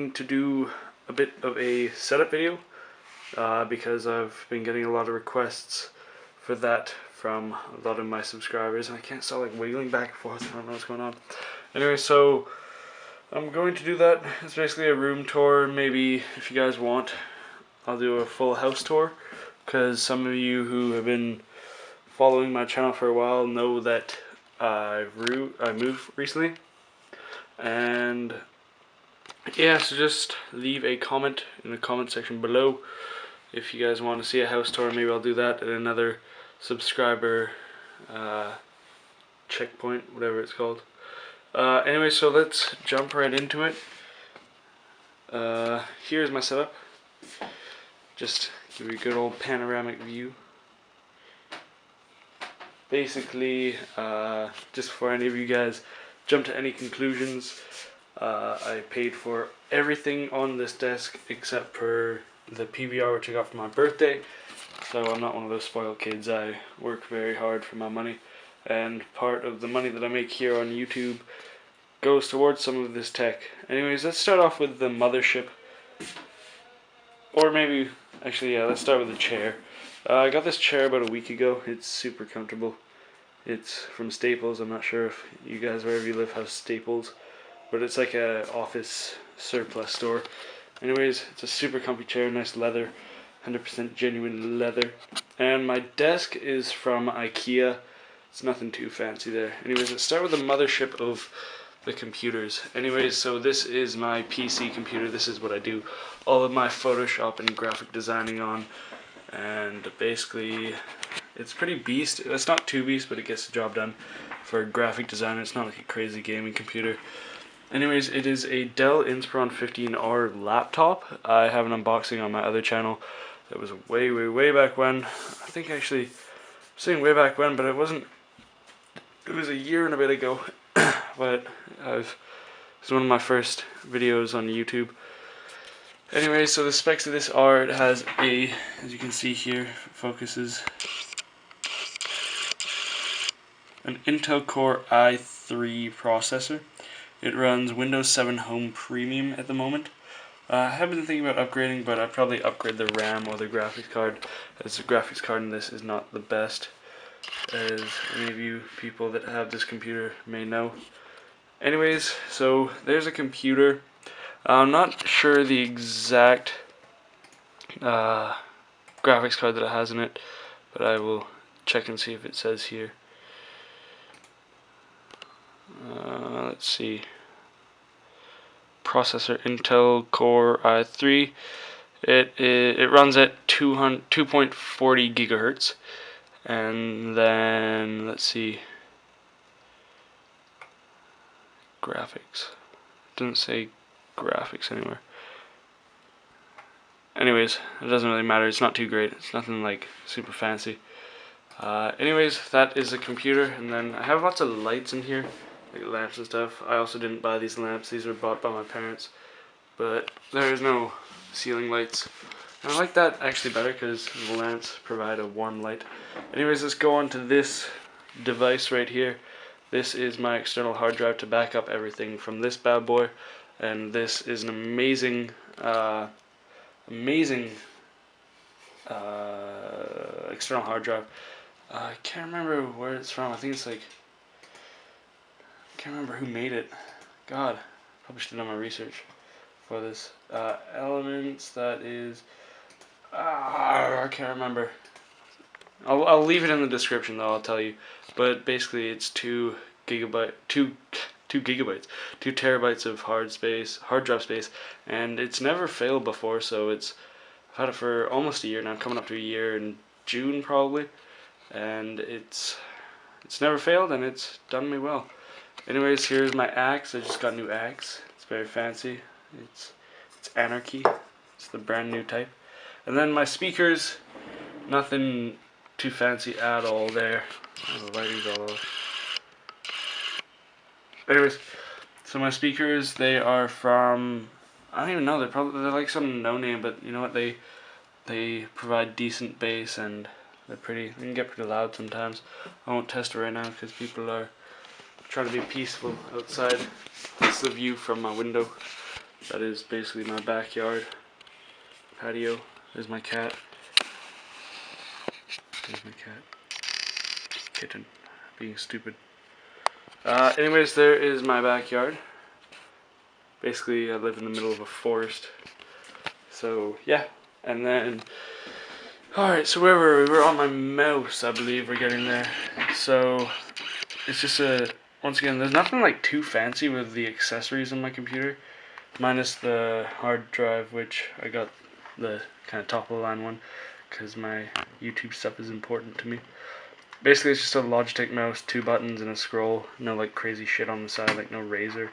To do a bit of a setup video because I've been getting a lot of requests for that from a lot of my subscribers, and I can't stop like wiggling back and forth. I don't know what's going on. Anyway, so I'm going to do that. It's basically a room tour. Maybe if you guys want, I'll do a full house tour, because some of you who have been following my channel for a while know that I moved recently, and yeah, so just leave a comment in the comment section below if you guys want to see a house tour. Maybe I'll do that at another subscriber checkpoint, whatever it's called. Anyway, so let's jump right into it. Here's my setup. Just give you a good old panoramic view. Basically, just before any of you guys jump to any conclusions, I paid for everything on this desk except for the PVR, which I got for my birthday. So I'm not one of those spoiled kids. I work very hard for my money, and part of the money that I make here on YouTube goes towards some of this tech. Anyways, let's start off with the mothership. Or maybe, actually, yeah, let's start with the chair. I got this chair about a week ago. It's super comfortable. It's from Staples. I'm not sure if you guys, wherever you live, have Staples, but it's like a office surplus store. Anyways, it's a super comfy chair, nice leather, 100% genuine leather. And my desk is from IKEA. It's nothing too fancy there. Anyways, let's start with the mothership of the computers. Anyways, so this is my PC computer. This is what I do all of my Photoshop and graphic designing on. And basically, it's pretty beast. It's not too beast, but it gets the job done for a graphic designer. It's not like a crazy gaming computer. Anyways, it is a Dell Inspiron 15R laptop. I have an unboxing on my other channel that was way back when. I think actually, I'm saying way back when, but it wasn't. It was a year and a bit ago. But it's one of my first videos on YouTube. Anyway, so the specs of this are, it has a, as you can see here, focuses, an Intel Core i3 processor. It runs Windows 7 Home Premium at the moment. I have been thinking about upgrading, but I'd probably upgrade the RAM or the graphics card, as the graphics card in this is not the best, as any of you people that have this computer may know. Anyways, so there's a computer. I'm not sure the exact graphics card that it has in it, but I will check and see if it says here. Let's see. Processor Intel Core i3. It runs at 2.40 gigahertz, and then let's see. Graphics. It doesn't say graphics anywhere. Anyways, it doesn't really matter. It's not too great. It's nothing like super fancy. Anyways, that is a computer, and then I have lots of lights in here, like lamps and stuff. I also didn't buy these lamps. These were bought by my parents, but there is no ceiling lights. And I like that actually better because the lamps provide a warm light. Anyways, let's go on to this device right here. This is my external hard drive to back up everything from this bad boy, and this is an amazing external hard drive. I can't remember where it's from. I think it's like, I can't remember who made it. God, probably should have done my research for this. Elements, that is, I can't remember. I'll leave it in the description though, I'll tell you. But basically it's 2 terabytes of hard drive space, and it's never failed before, so I've had it for almost a year now, coming up to a year in June probably, and it's never failed, and it's done me well. Anyways, here's my axe. I just got a new axe. It's very fancy. It's Anarchy. It's the brand new type. And then my speakers, nothing too fancy at all there. Oh, the lighting's all over. Anyways, so my speakers, they are from, I don't even know, they're like some no name, but you know what, they provide decent bass, and they can get pretty loud sometimes. I won't test it right now because people are trying to be peaceful outside. That's the view from my window. that is basically my backyard patio. There's my cat. There's my cat. Kitten. Being stupid. Anyways, there is my backyard. Basically, I live in the middle of a forest. So, yeah. And then... Alright, so where were we? We're on my mouse, I believe. We're getting there. So, it's just a... Once again, there's nothing like too fancy with the accessories on my computer. Minus the hard drive, which I got the kind of top of the line one. Because my YouTube stuff is important to me. Basically, it's just a Logitech mouse, 2 buttons, and a scroll. No like crazy shit on the side, like no Razer.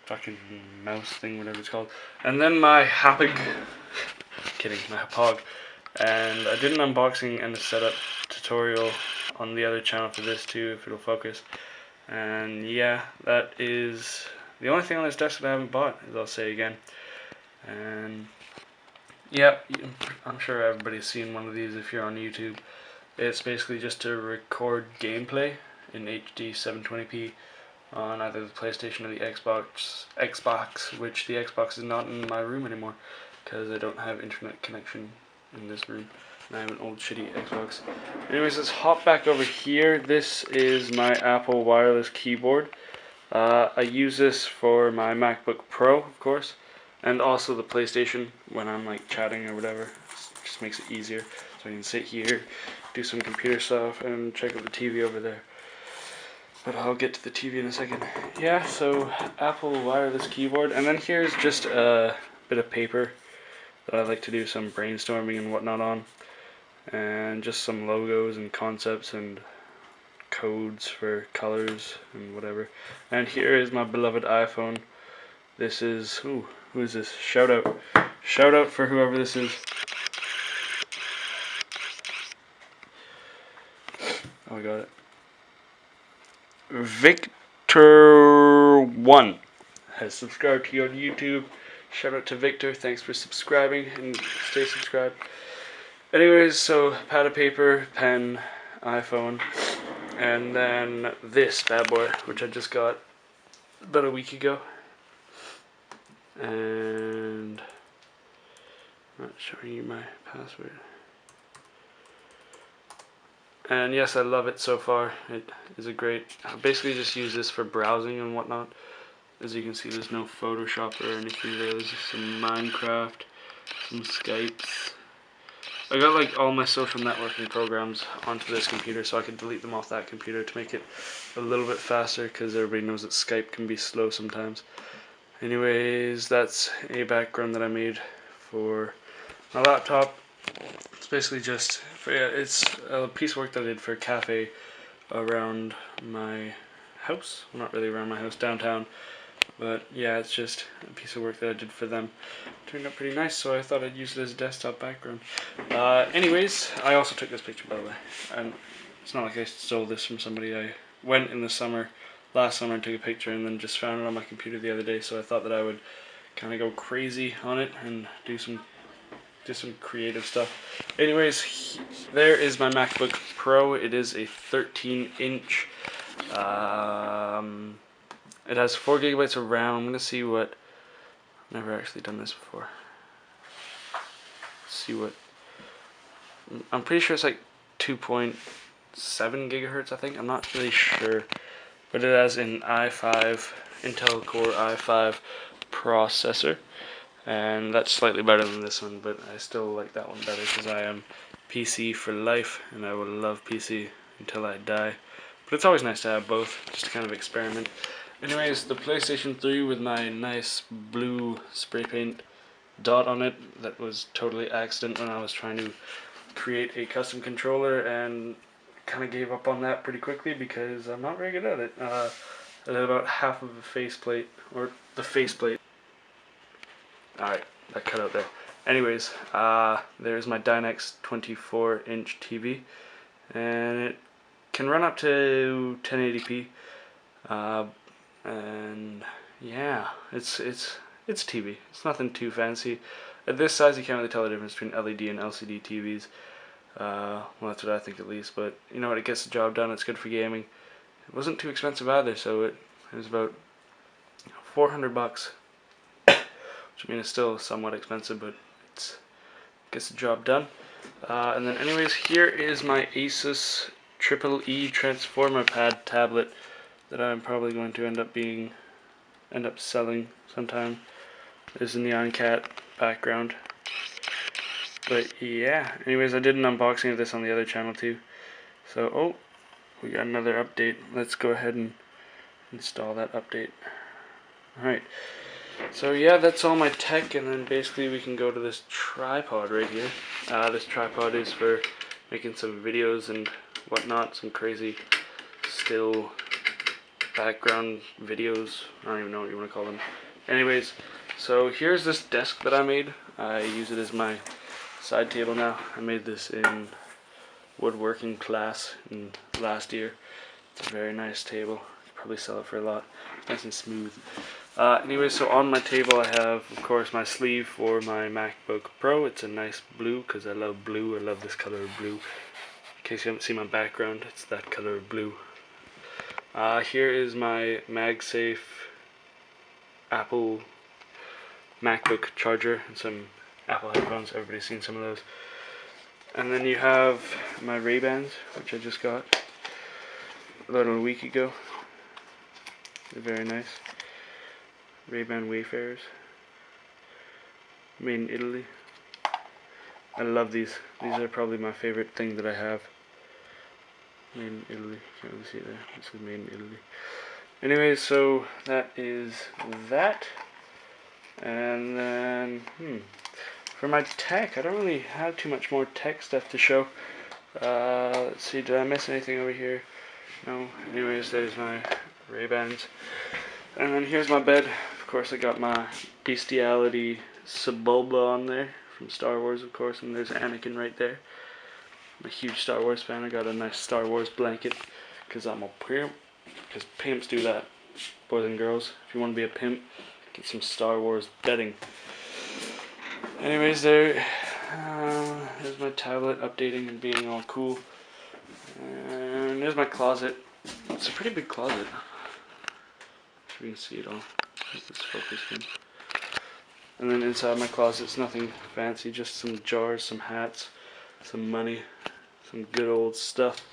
Fucking mouse thing, whatever it's called. And then my Hapag. Kidding, my Hapag. And I did an unboxing and a setup tutorial on the other channel for this too, if it'll focus. And yeah, that is the only thing on this desk that I haven't bought, as I'll say again. And yeah, I'm sure everybody's seen one of these if you're on YouTube. It's basically just to record gameplay in HD 720p on either the PlayStation or the Xbox, which the Xbox is not in my room anymore because I don't have internet connection in this room and I have an old shitty Xbox. Anyways, let's hop back over here. This is my Apple wireless keyboard. I use this for my MacBook Pro, of course, and also the PlayStation when I'm like chatting or whatever. It just makes it easier, so I can sit here, do some computer stuff, and check out the TV over there. But I'll get to the TV in a second. Yeah, so Apple wireless keyboard, and then here's just a bit of paper that I like to do some brainstorming and whatnot on, and just some logos and concepts and codes for colors and whatever. And here is my beloved iPhone. This is, who is this? Shout out for whoever this is. Oh, I got it. Victor1 has subscribed to you on YouTube. Shout out to Victor. Thanks for subscribing and stay subscribed. Anyways, so pad of paper, pen, iPhone, and then this bad boy, which I just got about a week ago. And I'm not showing you my password. And yes, I love it so far. It is a great... I basically just use this for browsing and whatnot. As you can see, there's no Photoshop or anything there. There's just some Minecraft, some Skypes. I got like all my social networking programs onto this computer so I could delete them off that computer to make it a little bit faster, because everybody knows that Skype can be slow sometimes. Anyways, that's a background that I made for my laptop. It's basically just, it's a piece of work that I did for a cafe around my house. Well, not really around my house, downtown. But yeah, it's just a piece of work that I did for them. Turned out pretty nice, so I thought I'd use it as a desktop background. Anyways, I also took this picture, by the way. And it's not like I stole this from somebody. I went in the summer, last summer, and took a picture and then just found it on my computer the other day. So I thought that I would kind of go crazy on it and do some creative stuff. Anyways, there is my MacBook Pro. It is a 13-inch. It has 4 gigabytes of RAM. I'm gonna see what. I've never actually done this before. Let's see what. I'm pretty sure it's like 2.7 gigahertz. I think. I'm not really sure, but it has an i5 Intel Core i5 processor. And that's slightly better than this one, but I still like that one better because I am PC for life and I will love PC until I die. But it's always nice to have both, just to kind of experiment. Anyways, the PlayStation 3 with my nice blue spray paint dot on it that was totally accident when I was trying to create a custom controller, and kind of gave up on that pretty quickly because I'm not very good at it. I did about half of the faceplate, or the faceplate. Alright, that cut out there. Anyways, there's my Dynex 24-inch TV, and it can run up to 1080p. And yeah, it's TV. It's nothing too fancy. At this size, you can't really tell the difference between LED and LCD TVs. Well, that's what I think at least. But you know what? It gets the job done. It's good for gaming. It wasn't too expensive either, so it was about $400, which I mean is still somewhat expensive, but it gets the job done. And then anyways, here is my Asus EE transformer pad tablet that I'm probably going to end up selling sometime. There's a neon cat background. But yeah, anyways, I did an unboxing of this on the other channel too. So, oh, we got another update. Let's go ahead and install that update. Alright, so yeah, that's all my tech, and then basically we can go to this tripod right here. This tripod is for making some videos and whatnot, some crazy still background videos. I don't even know what you want to call them. Anyways, so here's this desk that I made. I use it as my side table now. I made this in woodworking class in last year. It's a very nice table. Could probably sell it for a lot. Nice and smooth. Anyway, so on my table I have, of course, my sleeve for my MacBook Pro. It's a nice blue because I love blue. I love this color of blue. In case you haven't seen my background, it's that color of blue. Here is my MagSafe Apple MacBook charger and some Apple headphones. Everybody's seen some of those. And then you have my Ray-Bans, which I just got about a week ago. They're very nice. Ray-Ban Wayfarers, made in Italy. I love these. These are probably my favorite thing that I have. Made in Italy. Can't really see it there. This is made in Italy. Anyways, so that is that. And then, for my tech, I don't really have too much more tech stuff to show. Let's see, did I miss anything over here? No. Anyways, there's my Ray-Bans. And then here's my bed. Of course, I got my Bestiality Sebulba on there from Star Wars, of course, and there's Anakin right there. I'm a huge Star Wars fan. I got a nice Star Wars blanket because I'm a pimp. Because pimps do that, boys and girls. If you want to be a pimp, get some Star Wars bedding. Anyways, there's my tablet updating and being all cool. And there's my closet. It's a pretty big closet. You can see it all. It's focused in. And then inside my closet, it's nothing fancy, just some jars, some hats, some money, some good old stuff.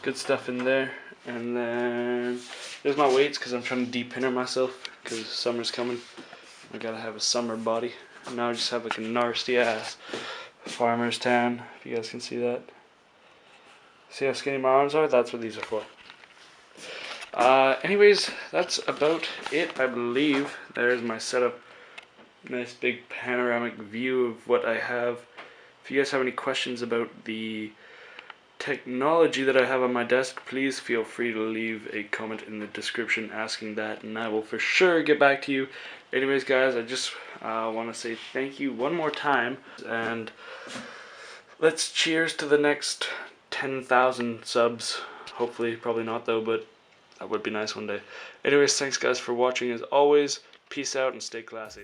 Good stuff in there. And then there's my weights because I'm trying to de-pinner myself because summer's coming. I gotta have a summer body. And now I just have like a nasty ass farmer's tan, if you guys can see that. See how skinny my arms are? That's what these are for. Anyways, that's about it, I believe. There's my setup. Nice big panoramic view of what I have. If you guys have any questions about the technology that I have on my desk, please feel free to leave a comment in the description asking that, and I will for sure get back to you. Anyways, guys, I just want to say thank you one more time, and let's cheers to the next 10,000 subs. Hopefully, probably not though, but that would be nice one day. Anyways, thanks guys for watching as always. Peace out and stay classy.